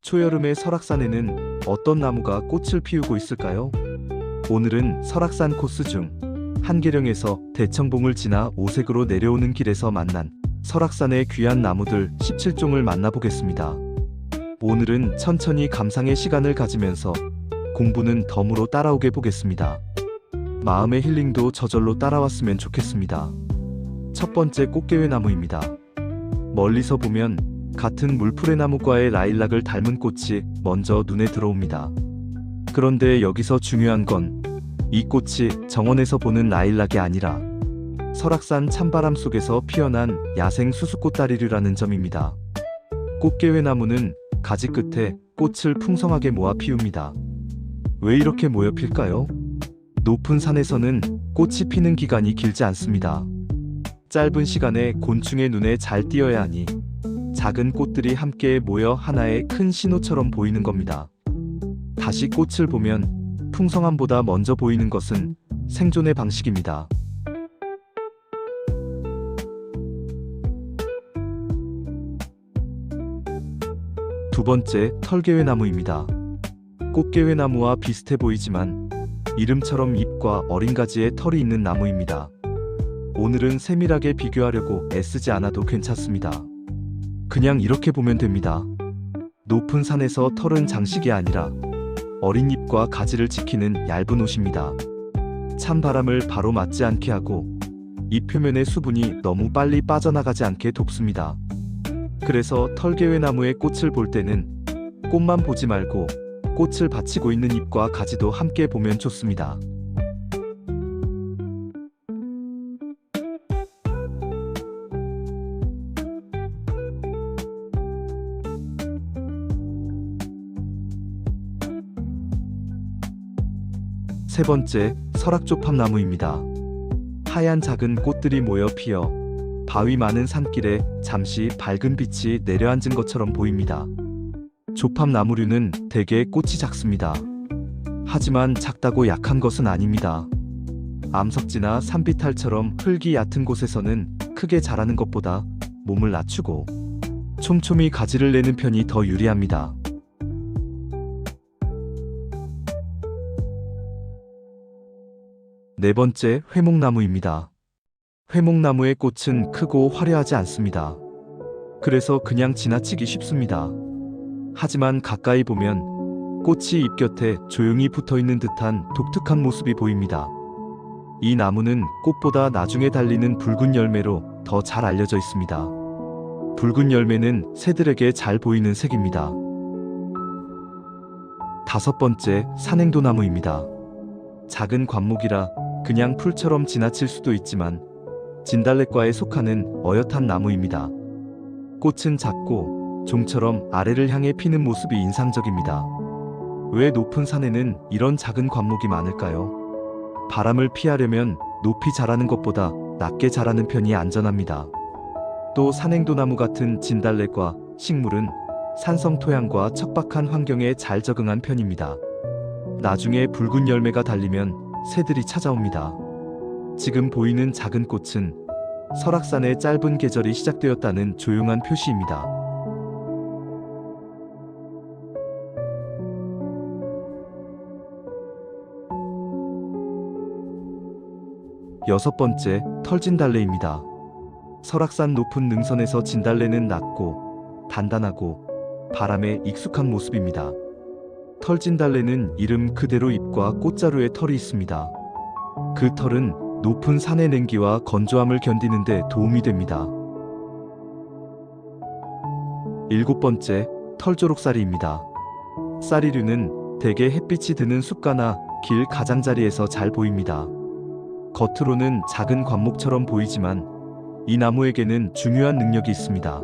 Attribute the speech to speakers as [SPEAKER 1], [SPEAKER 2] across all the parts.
[SPEAKER 1] 초여름의 설악산에는 어떤 나무가 꽃을 피우고 있을까요? 오늘은 설악산 코스 중 한계령에서 대청봉을 지나 오색으로 내려오는 길에서 만난 설악산의 귀한 나무들 17종을 만나보겠습니다. 오늘은 천천히 감상의 시간을 가지면서 공부는 덤으로 따라오게 보겠습니다. 마음의 힐링도 저절로 따라왔으면 좋겠습니다. 첫 번째 꽃게회나무입니다. 멀리서 보면 같은 물풀의나무과의 라일락을 닮은 꽃이 먼저 눈에 들어옵니다. 그런데 여기서 중요한 건 이 꽃이 정원에서 보는 라일락이 아니라 설악산 찬바람 속에서 피어난 야생 수수꽃다리류라는 점입니다. 꽃게회나무는 가지 끝에 꽃을 풍성하게 모아 피웁니다. 왜 이렇게 모여 필까요? 높은 산에서는 꽃이 피는 기간이 길지 않습니다. 짧은 시간에 곤충의 눈에 잘 띄어야 하니 작은 꽃들이 함께 모여 하나의 큰 신호처럼 보이는 겁니다. 다시 꽃을 보면 풍성함보다 먼저 보이는 것은 생존의 방식입니다. 두 번째, 털개회나무입니다. 꽃게회나무와 비슷해 보이지만 이름처럼 잎과 어린 가지에 털이 있는 나무입니다. 오늘은 세밀하게 비교하려고 애쓰지 않아도 괜찮습니다. 그냥 이렇게 보면 됩니다. 높은 산에서 털은 장식이 아니라 어린 잎과 가지를 지키는 얇은 옷입니다. 찬 바람을 바로 맞지 않게 하고 잎 표면의 수분이 너무 빨리 빠져나가지 않게 돕습니다. 그래서 털개회나무의 꽃을 볼 때는 꽃만 보지 말고 꽃을 받치고 있는 잎과 가지도 함께 보면 좋습니다. 세 번째, 설악조팝나무입니다. 하얀 작은 꽃들이 모여 피어 바위 많은 산길에 잠시 밝은 빛이 내려앉은 것처럼 보입니다. 조팝나무류는 대개 꽃이 작습니다. 하지만 작다고 약한 것은 아닙니다. 암석지나 산비탈처럼 흙이 얕은 곳에서는 크게 자라는 것보다 몸을 낮추고 촘촘히 가지를 내는 편이 더 유리합니다. 네 번째, 회목나무입니다. 회목나무의 꽃은 크고 화려하지 않습니다. 그래서 그냥 지나치기 쉽습니다. 하지만 가까이 보면 꽃이 잎 곁에 조용히 붙어있는 듯한 독특한 모습이 보입니다. 이 나무는 꽃보다 나중에 달리는 붉은 열매로 더 잘 알려져 있습니다. 붉은 열매는 새들에게 잘 보이는 색입니다. 다섯 번째, 산행도나무입니다. 작은 관목이라 그냥 풀처럼 지나칠 수도 있지만 진달래과에 속하는 어엿한 나무입니다. 꽃은 작고 종처럼 아래를 향해 피는 모습이 인상적입니다. 왜 높은 산에는 이런 작은 관목이 많을까요? 바람을 피하려면 높이 자라는 것보다 낮게 자라는 편이 안전합니다. 또 산행도나무 같은 진달래과 식물은 산성 토양과 척박한 환경에 잘 적응한 편입니다. 나중에 붉은 열매가 달리면 새들이 찾아옵니다. 지금 보이는 작은 꽃은 설악산의 짧은 계절이 시작되었다는 조용한 표시입니다. 여섯 번째, 털진달래입니다. 설악산 높은 능선에서 진달래는 낮고 단단하고 바람에 익숙한 모습입니다. 털진달래는 이름 그대로 잎과 꽃자루에 털이 있습니다. 그 털은 높은 산의 냉기와 건조함을 견디는 데 도움이 됩니다. 일곱 번째, 털조록사리입니다. 사리류는 대개 햇빛이 드는 숲가나 길 가장자리에서 잘 보입니다. 겉으로는 작은 관목처럼 보이지만 이 나무에게는 중요한 능력이 있습니다.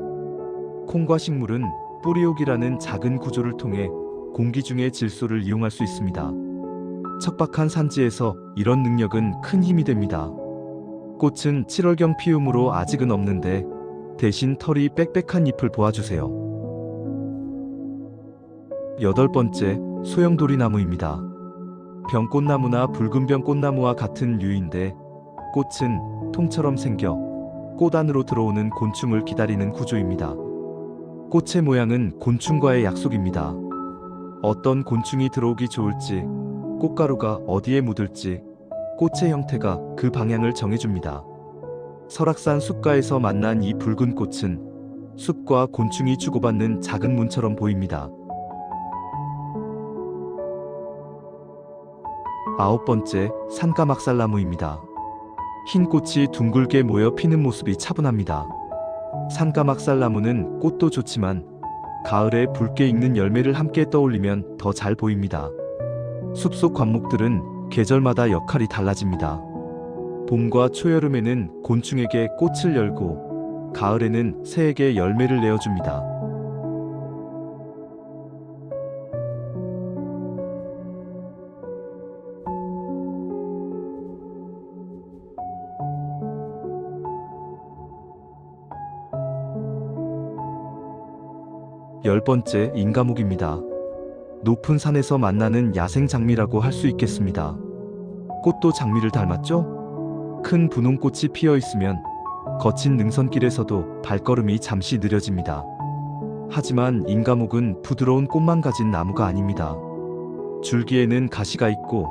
[SPEAKER 1] 콩과 식물은 뿌리옥이라는 작은 구조를 통해 공기 중의 질소를 이용할 수 있습니다. 척박한 산지에서 이런 능력은 큰 힘이 됩니다. 꽃은 7월경 피움으로 아직은 없는데 대신 털이 빽빽한 잎을 보아주세요. 여덟 번째, 소형도리나무입니다. 병꽃나무나 붉은병꽃나무와 같은 류인데 꽃은 통처럼 생겨 꽃 안으로 들어오는 곤충을 기다리는 구조입니다. 꽃의 모양은 곤충과의 약속입니다. 어떤 곤충이 들어오기 좋을지, 꽃가루가 어디에 묻을지, 꽃의 형태가 그 방향을 정해줍니다. 설악산 숲가에서 만난 이 붉은 꽃은 숲과 곤충이 주고받는 작은 문처럼 보입니다. 9번째, 산까막살나무입니다. 흰 꽃이 둥글게 모여 피는 모습이 차분합니다. 산까막살나무는 꽃도 좋지만 가을에 붉게 익는 열매를 함께 떠올리면 더 잘 보입니다. 숲속 관목들은 계절마다 역할이 달라집니다. 봄과 초여름에는 곤충에게 꽃을 열고 가을에는 새에게 열매를 내어줍니다. 열 번째, 인가목입니다. 높은 산에서 만나는 야생 장미라고 할 수 있겠습니다. 꽃도 장미를 닮았죠? 큰 분홍꽃이 피어 있으면 거친 능선길에서도 발걸음이 잠시 느려집니다. 하지만 인가목은 부드러운 꽃만 가진 나무가 아닙니다. 줄기에는 가시가 있고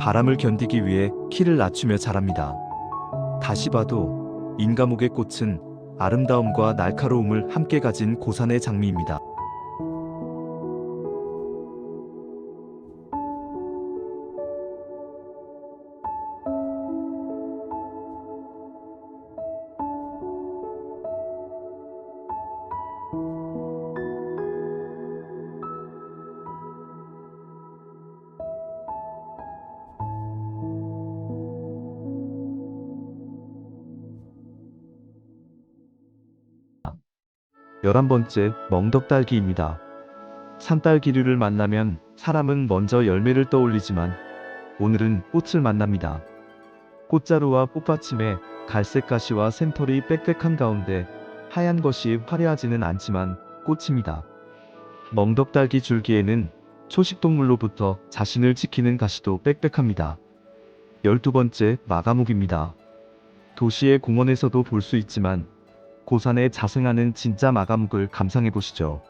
[SPEAKER 1] 바람을 견디기 위해 키를 낮추며 자랍니다. 다시 봐도 인가목의 꽃은 아름다움과 날카로움을 함께 가진 고산의 장미입니다. 열한 번째, 멍덕딸기입니다. 산딸기류를 만나면 사람은 먼저 열매를 떠올리지만 오늘은 꽃을 만납니다. 꽃자루와 꽃받침에 갈색 가시와 샘털이 빽빽한 가운데 하얀 것이 화려하지는 않지만 꽃입니다. 멍덕딸기 줄기에는 초식동물로부터 자신을 지키는 가시도 빽빽합니다. 12번째, 마가목입니다. 도시의 공원에서도 볼 수 있지만 고산에 자생하는 진짜 마가목을 감상해보시죠.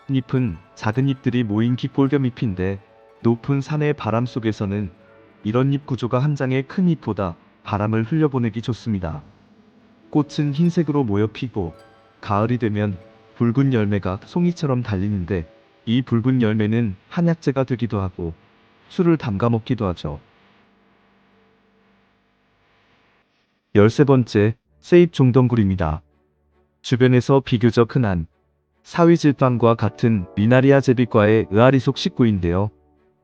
[SPEAKER 1] 잎은 작은 잎들이 모인 깃볼겸 잎인데 높은 산의 바람 속에서는 이런 잎 구조가 한 장의 큰 잎보다 바람을 흘려보내기 좋습니다. 꽃은 흰색으로 모여 피고 가을이 되면 붉은 열매가 송이처럼 달리는데 이 붉은 열매는 한약재가 되기도 하고 술을 담가 먹기도 하죠. 13번째, 세잎종덩굴입니다. 주변에서 비교적 흔한 사위질방과 같은 미나리아 제비과의 의아리 속 식구인데요.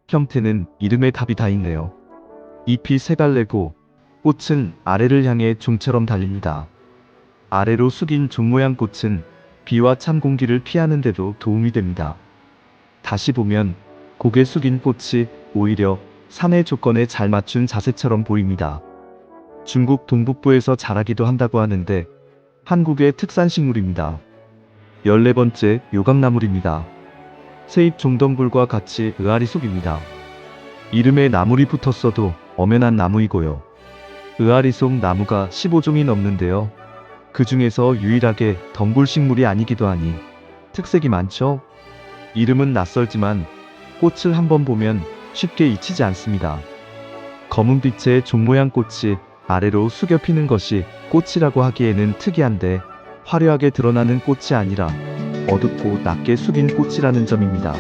[SPEAKER 1] 형태는 이름에 답이 다 있네요. 잎이 세 갈래고 꽃은 아래를 향해 종처럼 달립니다. 아래로 숙인 종 모양 꽃은 비와 찬 공기를 피하는 데도 도움이 됩니다. 다시 보면 고개 숙인 꽃이 오히려 산의 조건에 잘 맞춘 자세처럼 보입니다. 중국 동북부에서 자라기도 한다고 하는데 한국의 특산식물입니다. 14번째, 요강나물입니다. 세잎 종덩굴과 같이 의아리 속입니다. 이름에 나물이 붙었어도 엄연한 나무이고요. 의아리 속 나무가 15종이 넘는데요. 그 중에서 유일하게 덩굴식물이 아니기도 하니 특색이 많죠? 이름은 낯설지만 꽃을 한번 보면 쉽게 잊히지 않습니다. 검은빛의 종모양 꽃이 아래로 숙여 피는 것이 꽃이라고 하기에는 특이한데 화려하게 드러나는 꽃이 아니라 어둡고 낮게 숙인 꽃이라는 점입니다.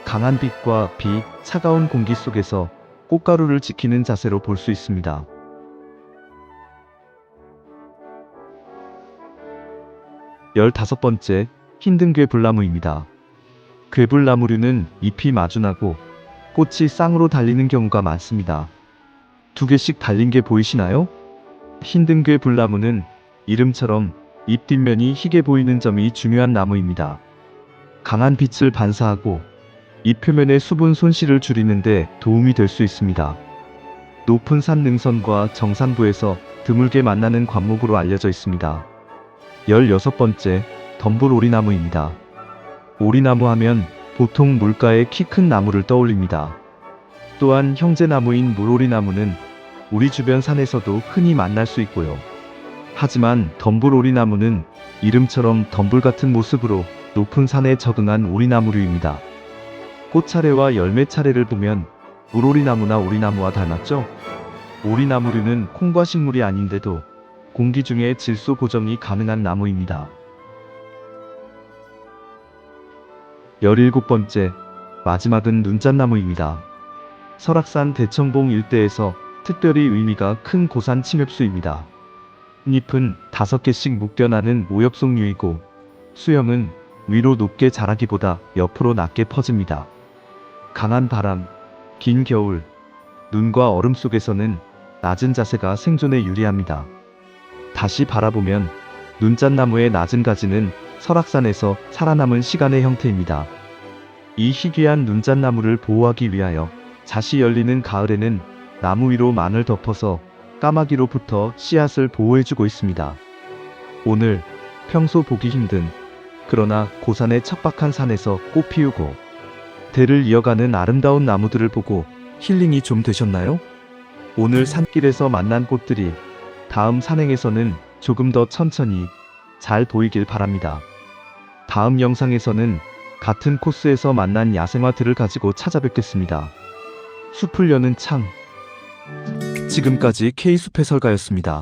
[SPEAKER 1] 강한 빛과 비, 차가운 공기 속에서 꽃가루를 지키는 자세로 볼 수 있습니다. 15번째, 흰등괴불나무입니다. 괴불나무류는 잎이 마주나고 꽃이 쌍으로 달리는 경우가 많습니다. 두 개씩 달린 게 보이시나요? 흰등괴불나무는 이름처럼 잎 뒷면이 희게 보이는 점이 중요한 나무입니다. 강한 빛을 반사하고 잎 표면의 수분 손실을 줄이는 데 도움이 될 수 있습니다. 높은 산 능선과 정상부에서 드물게 만나는 관목으로 알려져 있습니다. 16번째, 덤불오리나무입니다. 오리나무 하면 보통 물가에 키 큰 나무를 떠올립니다. 또한 형제나무인 물오리나무는 우리 주변 산에서도 흔히 만날 수 있고요. 하지만 덤불오리나무는 이름처럼 덤불 같은 모습으로 높은 산에 적응한 오리나무류입니다. 꽃차례와 열매 차례를 보면 물오리나무나 오리나무와 닮았죠? 오리나무류는 콩과 식물이 아닌데도 공기 중에 질소 보정이 가능한 나무입니다. 17번째, 마지막은 눈잣나무입니다. 설악산 대청봉 일대에서 특별히 의미가 큰 고산 침엽수입니다. 잎은 5개씩 묶여나는 모엽송류이고 수영은 위로 높게 자라기보다 옆으로 낮게 퍼집니다. 강한 바람, 긴 겨울, 눈과 얼음 속에서는 낮은 자세가 생존에 유리합니다. 다시 바라보면 눈잣나무의 낮은 가지는 설악산에서 살아남은 시간의 형태입니다. 이 희귀한 눈잣나무를 보호하기 위하여 잣이 열리는 가을에는 나무 위로 만을 덮어서 까마귀로부터 씨앗을 보호해주고 있습니다. 오늘 평소 보기 힘든 그러나 고산의 척박한 산에서 꽃 피우고 대를 이어가는 아름다운 나무들을 보고 힐링이 좀 되셨나요? 오늘 산길에서 만난 꽃들이 다음 산행에서는 조금 더 천천히 잘 보이길 바랍니다. 다음 영상에서는 같은 코스에서 만난 야생화들을 가지고 찾아뵙겠습니다. 숲을 여는 창. 지금까지 K숲 해설가였습니다.